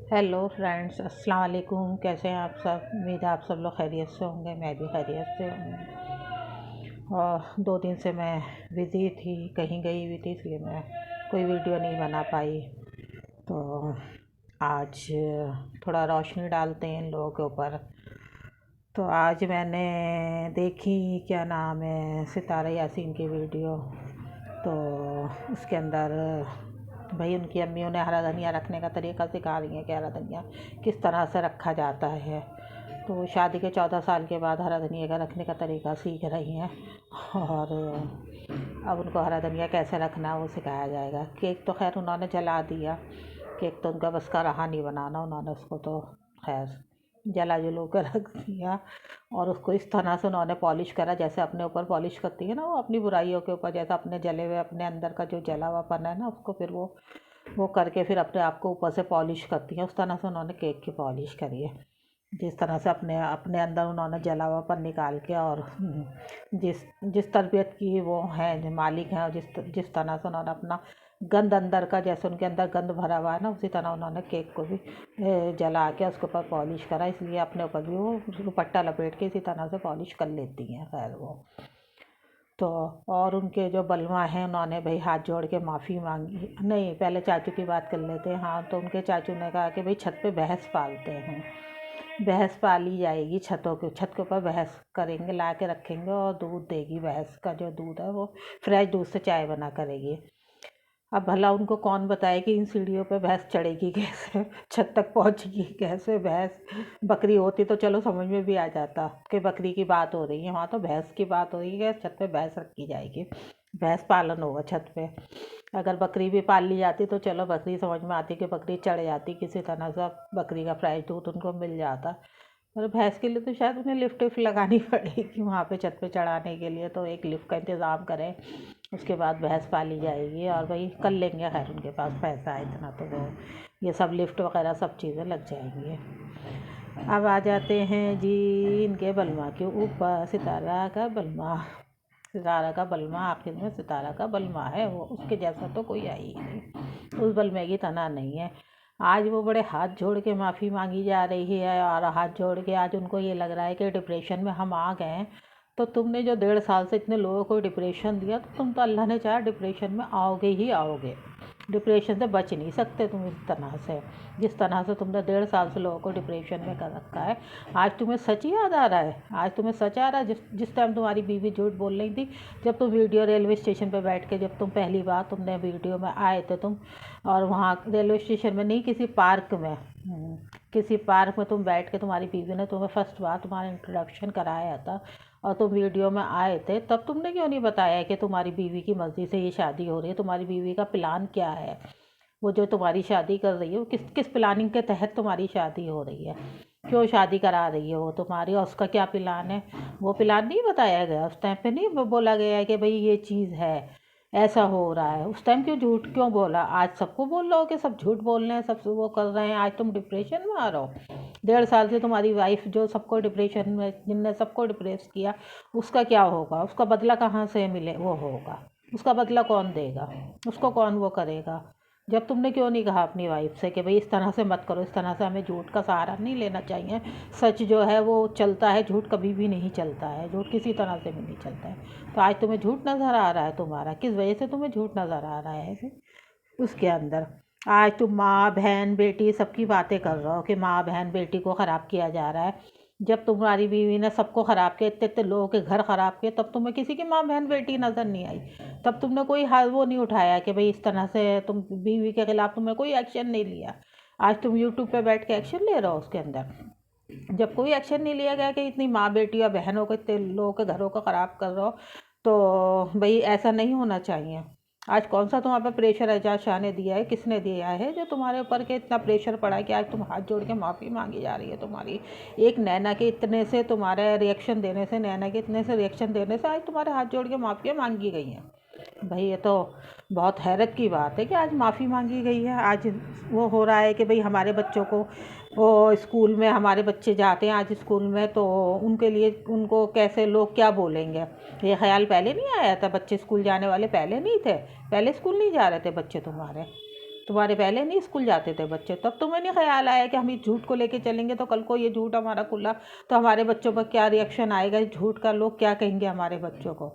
Hello friends, अस्सलाम वालेकुम। कैसे हैं आप सब? उम्मीद है आप सब लोग खैरियत से होंगे। मैं भी खैरियत से हूँ। और 2 दिन से मैं बिज़ी थी, कहीं गई हुई थी, इसलिए मैं कोई वीडियो नहीं बना पाई। तो आज थोड़ा रोशनी डालते हैं इन लोगों के ऊपर। तो आज मैंने देखी, क्या नाम है, सितारा यासीन की वीडियो। तो उसके अंदर भाई उनकी अम्मी उन्हें हरा धनिया रखने का तरीका सिखा रही हैं कि हरा धनिया किस तरह से रखा जाता है। तो शादी के 14 साल के बाद हरा धनिया का रखने का तरीका सीख रही हैं। और अब उनको हरा धनिया कैसे रखना है वो सिखाया जाएगा। केक तो खैर उन्होंने जला दिया, केक तो उनका बस का रहा नहीं बनाना, उन्होंने उसको तो खैर जला जुलू कर रख दिया। और उसको इस तरह से उन्होंने पॉलिश करा जैसे अपने ऊपर पॉलिश करती है ना, वो अपनी बुराइयों के ऊपर, जैसे अपने जले हुए अपने अंदर का जो जला हुआपन है ना, उसको फिर वो करके फिर अपने आप को ऊपर से पॉलिश करती है। उस तरह से उन्होंने केक की पॉलिश करी है। जिस तरह से अपने अपने अंदर उन्होंने जला हुआपन निकाल के, और जिस जिस तरबियत की वो हैं, जो मालिक हैं, और जिस जिस तरह से उन्होंने अपना गंद अंदर का, जैसे उनके अंदर गंद भरा हुआ है ना, उसी तरह उन्होंने केक को भी जला के उसके ऊपर पॉलिश करा। इसलिए अपने ऊपर भी वो दुपट्टा लपेट के इसी तरह से पॉलिश कर लेती हैं। खैर वो तो, और उनके जो बलवा हैं, उन्होंने भाई हाथ जोड़ के माफ़ी मांगी। नहीं, पहले चाचू की बात कर लेते हैं। हाँ, तो उनके चाचू ने कहा कि भाई छत पे भैंस पालते हैं, भैंस पाली जाएगी, छत के ऊपर भैंस करेंगे, ला के रखेंगे और दूध देगी। भैंस का जो दूध है वो फ्रेश दूध से चाय बना करेगी। अब भला उनको कौन बताए कि इन सीढ़ियों पे भैंस चढ़ेगी कैसे, छत तक पहुंचेगी कैसे। भैंस बकरी होती तो चलो समझ में भी आ जाता कि बकरी की बात हो रही है, वहाँ तो भैंस की बात हो रही है। छत पे भैंस रखी जाएगी, भैंस पालन होगा छत पे। अगर बकरी भी पाल ली जाती तो चलो बकरी समझ में आती कि बकरी चढ़ जाती किसी तरह से, बकरी का फ्रेश दूध उनको मिल जाता। पर भैंस के लिए तो शायद उन्हें लिफ्ट विफ्ट लगानी पड़ेगी वहाँ पे छत पे चढ़ाने के लिए। तो एक लिफ्ट का इंतज़ाम करें, उसके बाद भैंस पाली जाएगी। और भाई कर लेंगे, खैर उनके पास पैसा है इतना, तो वो ये सब लिफ्ट वगैरह सब चीज़ें लग जाएंगी। अब आ जाते हैं जी इनके बलमा के ऊपर। सितारा का बलमा, सितारा का बलमा आखिर में सितारा का बलमा है। वो उसके जैसा तो कोई है ही नहीं, उस बलमे की तना नहीं है। आज वो बड़े हाथ जोड़ के माफ़ी मांगी जा रही है, और हाथ जोड़ के आज उनको ये लग रहा है कि डिप्रेशन में हम आ गए हैं। तो तुमने जो 1.5 साल से इतने लोगों को डिप्रेशन दिया, तो तुम तो अल्लाह ने चाहा डिप्रेशन में आओगे ही आओगे। डिप्रेशन से बच नहीं सकते तुम इस तरह से, जिस तरह से तुमने 1.5 साल से लोगों को डिप्रेशन में कर रखा है। आज तुम्हें सच याद आ रहा है, आज तुम्हें सच आ रहा है। जिस टाइम तुम्हारी बीवी झूठ बोल रही थी, जब तुम वीडियो रेलवे स्टेशन पर बैठ के, जब तुम पहली बार तुमने वीडियो में आए थे तुम, और वहाँ रेलवे स्टेशन में नहीं, किसी पार्क में, किसी पार्क में तुम बैठ के, तुम्हारी बीवी ने तुम्हें फर्स्ट बार तुम्हारा इंट्रोडक्शन कराया था और तुम वीडियो में आए थे, तब तुमने क्यों नहीं बताया कि तुम्हारी बीवी की मर्ज़ी से ये शादी हो रही है, तुम्हारी बीवी का प्लान क्या है। वो जो तुम्हारी शादी कर रही है, वो किस किस प्लानिंग के तहत तुम्हारी शादी हो रही है, क्यों शादी करा रही है वो तुम्हारी, और उसका क्या प्लान है। वो प्लान नहीं बताया गया उस टाइम पे, नहीं बोला गया है कि भाई ये चीज़ है, ऐसा हो रहा है। उस टाइम क्यों झूठ क्यों बोला। आज सबको बोल रहे हो कि सब झूठ बोल रहे हैं, सब वो कर रहे हैं, आज तुम डिप्रेशन में आ रहे हो। 1.5 साल से तुम्हारी वाइफ जो सबको डिप्रेशन में, जिनने सबको डिप्रेस किया, उसका क्या होगा, उसका बदला कहाँ से मिले, वो होगा, उसका बदला कौन देगा, उसको कौन वो करेगा। जब तुमने क्यों नहीं कहा अपनी वाइफ से कि भाई इस तरह से मत करो, इस तरह से हमें झूठ का सहारा नहीं लेना चाहिए। सच जो है वो चलता है, झूठ कभी भी नहीं चलता है, झूठ किसी तरह से भी नहीं चलता है। तो आज तुम्हें झूठ नज़र आ रहा है, तुम्हारा किस वजह से तुम्हें झूठ नज़र आ रहा है उसके अंदर। आज तुम माँ बहन बेटी सबकी बातें कर रहे हो कि माँ बहन बेटी को ख़राब किया जा रहा है। जब तुम्हारी बीवी ने सबको ख़राब किया, इतने इतने लोगों के घर ख़राब किए, तब तुम्हें किसी की माँ बहन बेटी नज़र नहीं आई। तब तुमने कोई हाल वो नहीं उठाया कि भाई इस तरह से तुम बीवी के ख़िलाफ़ तुमने कोई एक्शन नहीं लिया। आज तुम यूट्यूब पे बैठ के एक्शन ले रहे हो उसके अंदर। जब कोई एक्शन नहीं लिया गया कि इतनी माँ बेटी और बहनों को, इतने लोगों के घरों को ख़राब कर रहे हो, तो भाई ऐसा नहीं होना चाहिए। आज कौन सा तुम्हारे पर प्रेशर एजाज शाह ने दिया है, किसने दिया है जो तुम्हारे ऊपर के इतना प्रेशर पड़ा है कि आज तुम हाथ जोड़ के माफ़ी मांगी जा रही है। तुम्हारी एक नैना के इतने से, तुम्हारे रिएक्शन देने से, नैना के इतने से रिएक्शन देने से आज तुम्हारे हाथ जोड़ के माफ़ियाँ मांगी गई हैं। भाई ये तो बहुत हैरत की बात है कि आज माफ़ी मांगी गई है। आज वो हो रहा है कि भाई हमारे बच्चों को, वो स्कूल में हमारे बच्चे जाते हैं आज स्कूल में, तो उनके लिए, उनको कैसे लोग क्या बोलेंगे, ये ख्याल पहले नहीं आया था। बच्चे स्कूल जाने वाले पहले नहीं थे, पहले स्कूल नहीं जा रहे थे बच्चे तुम्हारे। तुम्हारे पहले नहीं स्कूल जाते थे बच्चे, तब तुम्हें नहीं ख्याल आया कि हम इस झूठ को लेके चलेंगे तो कल को ये झूठ हमारा खुला तो हमारे बच्चों पर क्या रिएक्शन आएगा, इस झूठ का लोग क्या कहेंगे हमारे बच्चों को।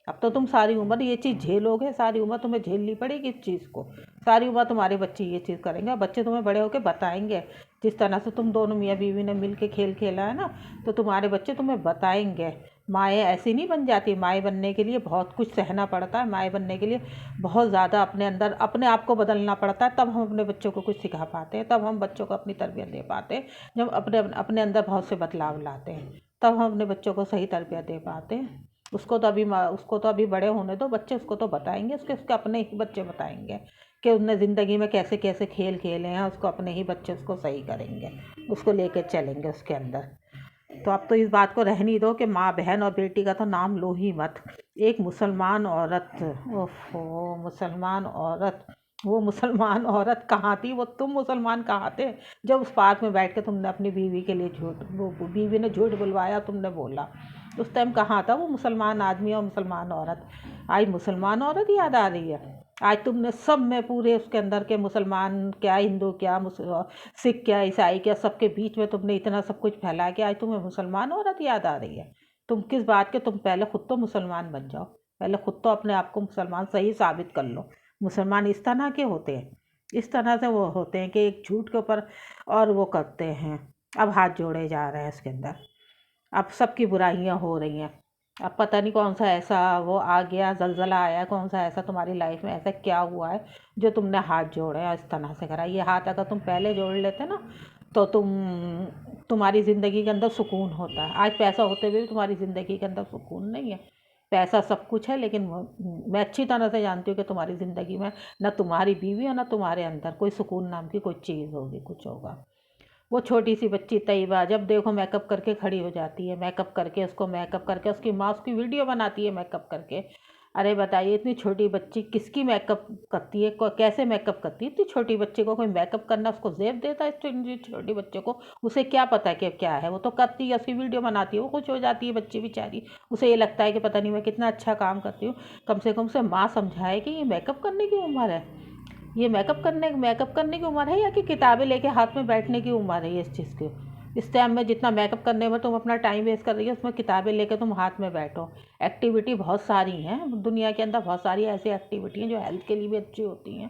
अब तो तुम सारी उम्र ये चीज़ झेलोगे, सारी उम्र तुम्हें झेलनी पड़ेगी इस चीज़ को, सारी उम्र तुम्हारे बच्चे ये चीज़ करेंगे और बच्चे तुम्हें बड़े होकर बताएंगे। जिस तरह से तुम दोनों मियाँ बीवी ने मिल के खेल खेला है ना, तो तुम्हारे बच्चे तुम्हें बताएंगे। माएँ ऐसी नहीं बन जाती, माएँ बनने के लिए बहुत कुछ सहना पड़ता है, माएँ बनने के लिए बहुत ज़्यादा अपने अंदर अपने आप को बदलना पड़ता है, तब हम अपने बच्चों को कुछ सिखा पाते हैं, तब हम बच्चों को अपनी तरबियत दे पाते हैं। जब अपने अपने अंदर बहुत से बदलाव लाते हैं तब हम अपने बच्चों को सही तरबियत दे पाते हैं। उसको तो अभी बड़े होने दो बच्चे, उसको तो बताएंगे, उसके अपने ही बच्चे बताएंगे कि उसने ज़िंदगी में कैसे कैसे खेल खेले हैं, उसको अपने ही बच्चे उसको सही करेंगे, उसको लेके चलेंगे उसके अंदर। तो अब तो इस बात को रहने दो कि माँ बहन और बेटी का तो नाम लो ही मत। एक मुसलमान औरत, ओफो मुसलमान औरत, वो मुसलमान औरत कहाँ थी, वो तुम मुसलमान कहाँ थे जब उस पार्क में बैठ के तुमने अपनी बीवी के लिए वो बीवी ने झूठ बुलवाया, तुमने बोला उस टाइम कहाँ था वो मुसलमान आदमी और मुसलमान औरत। आज मुसलमान औरत याद आ रही है, आज तुमने सब में पूरे उसके अंदर के मुसलमान क्या, हिंदू क्या, सिख क्या, ईसाई क्या, सबके बीच में तुमने इतना सब कुछ फैला के आज तुम्हें मुसलमान औरत याद आ रही है। तुम किस बात के, तुम पहले खुद तो मुसलमान बन जाओ, पहले खुद तो अपने आप को मुसलमान सही साबित कर लो। मुसलमान इस तरह के होते हैं, इस तरह से वो होते हैं कि एक झूठ के ऊपर और वो करते हैं। अब हाथ जोड़े जा रहे हैं इसके अंदर, अब सबकी बुराइयां हो रही हैं। अब पता नहीं कौन सा ऐसा वो आ गया, जलजला आया, कौन सा ऐसा तुम्हारी लाइफ में ऐसा क्या हुआ है जो तुमने हाथ जोड़े और इस तरह से करा। ये हाथ अगर तुम पहले जोड़ लेते ना तो तुम्हारी ज़िंदगी के अंदर सुकून होता है। आज पैसा होते हुए भी तुम्हारी ज़िंदगी के अंदर सुकून नहीं है। पैसा सब कुछ है, लेकिन मैं अच्छी तरह से जानती हूँ कि तुम्हारी ज़िंदगी में ना तुम्हारी बीवी और ना तुम्हारे अंदर कोई सुकून नाम की कोई चीज़ होगी, कुछ होगा। वो छोटी सी बच्ची तैयबा जब देखो मेकअप करके खड़ी हो जाती है, मेकअप करके उसकी माँ उसकी वीडियो बनाती है मेकअप करके। अरे बताइए, इतनी छोटी बच्ची किसकी मेकअप करती है, कैसे मेकअप करती है? इतनी छोटी बच्ची को कोई मेकअप करना उसको ज़ेब देता है? इतनी छोटी बच्चे को उसे क्या पता है कि क्या है, वो तो करती है, उसकी वीडियो बनाती है, वो खुश हो जाती है बच्ची बेचारी। उसे ये लगता है कि पता नहीं मैं कितना अच्छा काम करती हूँ। कम से कम उसे माँ समझाए कि ये मेकअप करने की उम्र है, ये मेकअप करने की उम्र है, या कि किताबें लेके हाथ में बैठने की उम्र है। ये इस चीज़ की इस टाइम में जितना मेकअप करने में तुम अपना टाइम वेस्ट कर रही हो, उसमें किताबें लेके तुम हाथ में बैठो। एक्टिविटी बहुत सारी हैं दुनिया के अंदर, बहुत सारी ऐसी एक्टिविटी हैं जो हेल्थ के लिए भी अच्छी होती हैं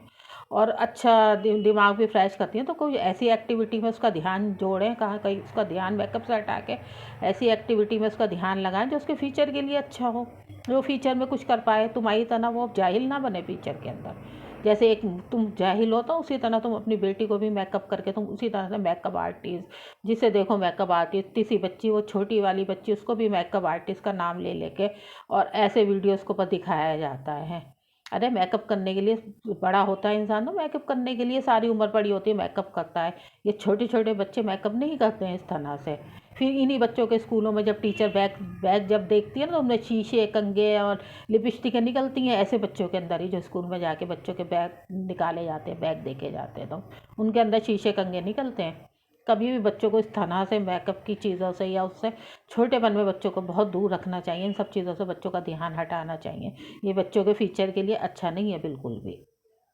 और अच्छा दिमाग भी फ्रेश करती हैं। तो कोई ऐसी एक्टिविटी में उसका ध्यान जोड़ें, कहाँ कहीं उसका ध्यान मेकअप से हटा के ऐसी एक्टिविटी में उसका ध्यान लगाएं जो उसके फ्यूचर के लिए अच्छा हो, जो फ्यूचर में कुछ कर पाए। तुम्हारी तरह वो जाहिल ना बने फ्यूचर के अंदर। जैसे एक तुम जाहिल हो तो उसी तरह तुम अपनी बेटी को भी मेकअप करके तुम उसी तरह से मेकअप आर्टिस्ट, जिसे देखो मेकअप आर्टिस्ट, इतनी सी बच्ची, वो छोटी वाली बच्ची, उसको भी मेकअप आर्टिस्ट का नाम ले लेके और ऐसे वीडियोस को पर दिखाया जाता है। अरे मेकअप करने के लिए बड़ा होता है इंसान, तो मेकअप करने के लिए सारी उम्र पड़ी होती है, मेकअप करता है। ये छोटे छोटे बच्चे मेकअप नहीं करते हैं इस तरह से। फिर इन्हीं बच्चों के स्कूलों में जब टीचर बैग बैग जब देखती है ना, तो उनमें शीशे कंगे और लिपस्टिकें निकलती हैं। ऐसे बच्चों के अंदर ही जो स्कूल में जाके बच्चों के बैग निकाले जाते हैं, बैग देखे जाते हैं, तो उनके अंदर शीशे कंगे निकलते हैं। कभी भी बच्चों को इस तरह से मेकअप की चीज़ों से या उससे छोटेपन में बच्चों को बहुत दूर रखना चाहिए। इन सब चीज़ों से बच्चों का ध्यान हटाना चाहिए। ये बच्चों के फ्यूचर के लिए अच्छा नहीं है बिल्कुल भी,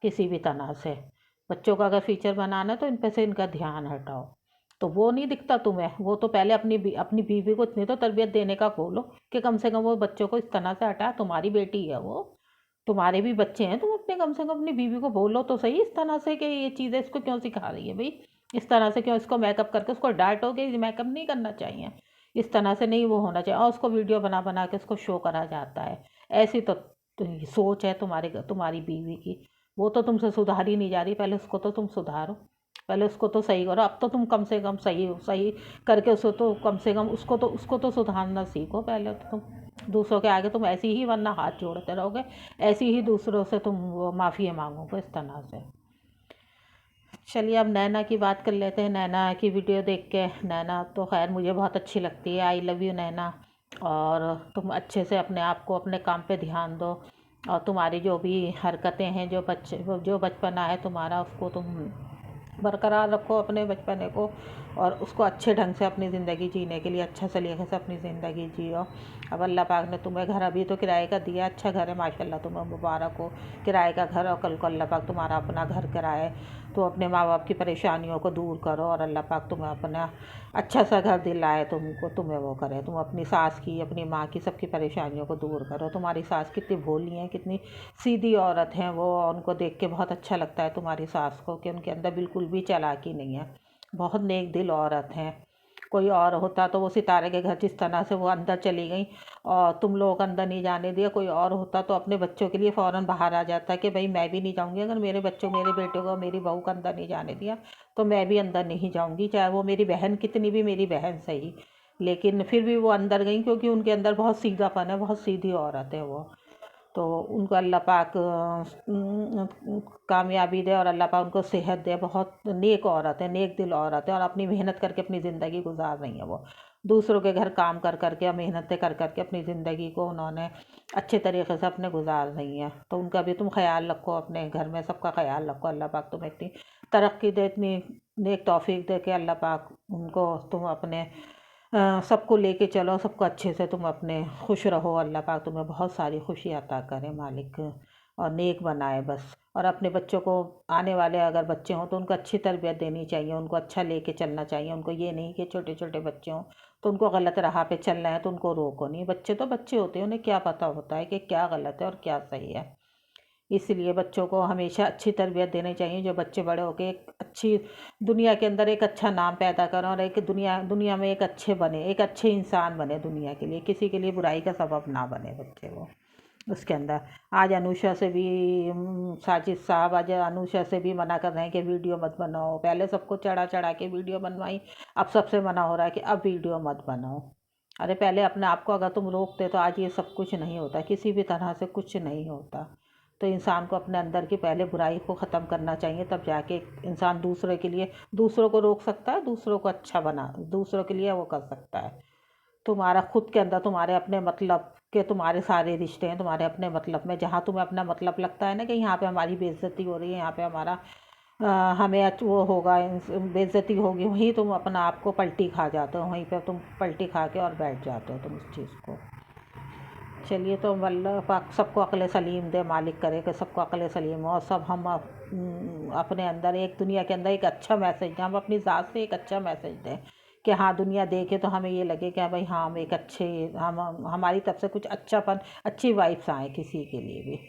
किसी भी तरह से। बच्चों का अगर फ्यूचर बनाना है तो इन पे से इनका ध्यान हटाओ। तो वो नहीं दिखता तुम्हें, वो तो पहले अपनी बीवी को इतनी तो तरबियत देने का बोलो कि कम से कम वो बच्चों को इस तरह से हटा। तुम्हारी बेटी है वो, तुम्हारे भी बच्चे हैं, तुम अपने कम से कम अपनी बीवी को बोलो तो सही इस तरह से कि ये चीज़ें इसको क्यों सिखा रही है भाई, इस तरह से क्यों इसको मेकअप करके उसको डांटो कि मेकअप नहीं करना चाहिए, इस तरह से नहीं वो होना चाहिए। और उसको वीडियो बना बना के उसको शो करा जाता है। ऐसी तो सोच है तुम्हारी बीवी की, वो तो तुमसे सुधार ही नहीं जा रही। पहले उसको तो तुम सुधारो, पहले उसको तो सही करो। अब तो तुम कम से कम सही सही करके उसको तो कम से कम उसको तो सुधारना सीखो। पहले तो तुम दूसरों के आगे तुम ऐसी ही, वरना हाथ जोड़ते रहोगे, ऐसी ही दूसरों से तुम वो माफ़ी मांगोगे इस तरह से। चलिए अब नैना की बात कर लेते हैं। नैना की वीडियो देख के, नैना तो खैर मुझे बहुत अच्छी लगती है। आई लव यू नैना। और तुम अच्छे से अपने आप को अपने काम पे ध्यान दो, और तुम्हारी जो भी हरकतें हैं, जो बचपना है तुम्हारा, उसको तुम बरकरार रखो अपने बचपने को, और उसको अच्छे ढंग से अपनी ज़िंदगी जीने के लिए अच्छा सलीके से अपनी ज़िंदगी जियो। अब अल्लाह पाक ने तुम्हें घर अभी तो किराए का दिया, अच्छा घर है माशाल्लाह, तुम्हें मुबारक हो किराए का घर, और कल को अल्लाह पाक तुम्हारा अपना घर कराए तो अपने माँ बाप की परेशानियों को दूर करो, और अल्लाह पाक तुम्हें अपना अच्छा सा घर दिलाए तुमको, तुम्हें वो करे, तुम अपनी सास की अपनी माँ की सबकी परेशानियों को दूर करो। तुम्हारी सास कितनी भोली हैं, कितनी सीधी औरत हैं वो, उनको देख के बहुत अच्छा लगता है तुम्हारी सास को कि उनके अंदर बिल्कुल भी चालाकी नहीं है, बहुत नेक दिल औरत हैं। कोई और होता तो वो सितारे के घर जिस तरह से वो अंदर चली गई और तुम लोग अंदर नहीं जाने दिया, कोई और होता तो अपने बच्चों के लिए फ़ौरन बाहर आ जाता कि भाई मैं भी नहीं जाऊंगी, अगर मेरे बच्चों मेरे बेटे को मेरी बहू को अंदर नहीं जाने दिया तो मैं भी अंदर नहीं जाऊंगी, चाहे वो मेरी बहन कितनी भी मेरी बहन सही। लेकिन फिर भी वो अंदर गई क्योंकि उनके अंदर बहुत सीधापन है, बहुत सीधी औरत है वो। तो उनको अल्लाह पाक कामयाबी दे और अल्लाह पाक उनको सेहत दे। बहुत नेक औरत है, नेक दिल औरत है, और अपनी मेहनत करके अपनी ज़िंदगी गुजार रही है वो। दूसरों के घर काम कर करके और मेहनतें कर करके अपनी ज़िंदगी को उन्होंने अच्छे तरीके से अपने गुजार रही हैं। तो उनका भी तुम ख्याल रखो, अपने घर में सबका ख्याल रखो। अल्लाह पाक तुम्हें इतनी तरक्की दे, इतनी नेक तौफीक दे के अल्लाह पाक उनको तुम अपने सबको लेके चलो, सबको अच्छे से तुम अपने खुश रहो। अल्लाह पाक तुम्हें बहुत सारी खुशी अता करे मालिक, और नेक बनाए बस। और अपने बच्चों को, आने वाले अगर बच्चे हों तो उनको अच्छी तरबियत देनी चाहिए, उनको अच्छा लेके चलना चाहिए। उनको ये नहीं कि छोटे छोटे बच्चे हों तो उनको गलत राह पे चल रहे हैं तो उनको रोको नहीं। बच्चे तो बच्चे होते हैं, उन्हें क्या पता होता है कि क्या गलत है और क्या सही है। इसलिए बच्चों को हमेशा अच्छी तरबियत देनी चाहिए, जो बच्चे बड़े होकर एक अच्छी दुनिया के अंदर एक अच्छा नाम पैदा करें, और एक दुनिया दुनिया में एक अच्छे बने, एक अच्छे इंसान बने दुनिया के लिए, किसी के लिए बुराई का सबब ना बने बच्चे वो। उसके अंदर आज अनुषा से भी साजिद साहब आज अनुषा से भी मना कर रहे हैं कि वीडियो मत बनाओ। पहले सबको चढ़ा चढ़ा के वीडियो बनवाई, अब सबसे मना हो रहा है कि अब वीडियो मत बनाओ। अरे पहले अपने आप को अगर तुम रोकते तो आज ये सब कुछ नहीं होता, किसी भी तरह से कुछ नहीं होता। तो इंसान को अपने अंदर की पहले बुराई को ख़त्म करना चाहिए, तब जाके इंसान दूसरे के लिए, दूसरों को रोक सकता है, दूसरों को अच्छा बना, दूसरों के लिए वो कर सकता है। तुम्हारा खुद के अंदर तुम्हारे अपने मतलब के तुम्हारे सारे रिश्ते हैं तुम्हारे अपने मतलब में। जहाँ तुम्हें अपना मतलब लगता है ना कि यहाँ पे हमारी बेइज्जती हो रही है, यहाँ पे हमारा हमें वो होगा, बेइज्जती होगी, वहीं तुम अपना आप को पलटी खा जाते हो, वहीं पे तुम पलटी खा के और बैठ जाते हो तुम इस चीज़ को। चलिए, तो अल्लाह पाक सबको अक्ल सलीम दे, मालिक करे कि सबको अक्ल सलीम हो, और सब हम अपने अंदर एक दुनिया के अंदर एक अच्छा मैसेज दें, हम अपनी ज़ात से एक अच्छा मैसेज दें कि हाँ दुनिया देखे तो हमें ये लगे कि हाँ भाई हाँ हम एक अच्छे, हम हमारी तरफ से कुछ अच्छापन, अच्छी वाइब्स आए किसी के लिए भी।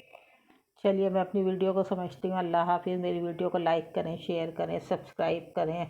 चलिए, मैं अपनी वीडियो को समझती हूँ। अल्लाह हाफिज़। मेरी वीडियो को लाइक करें, शेयर करें, सब्सक्राइब करें।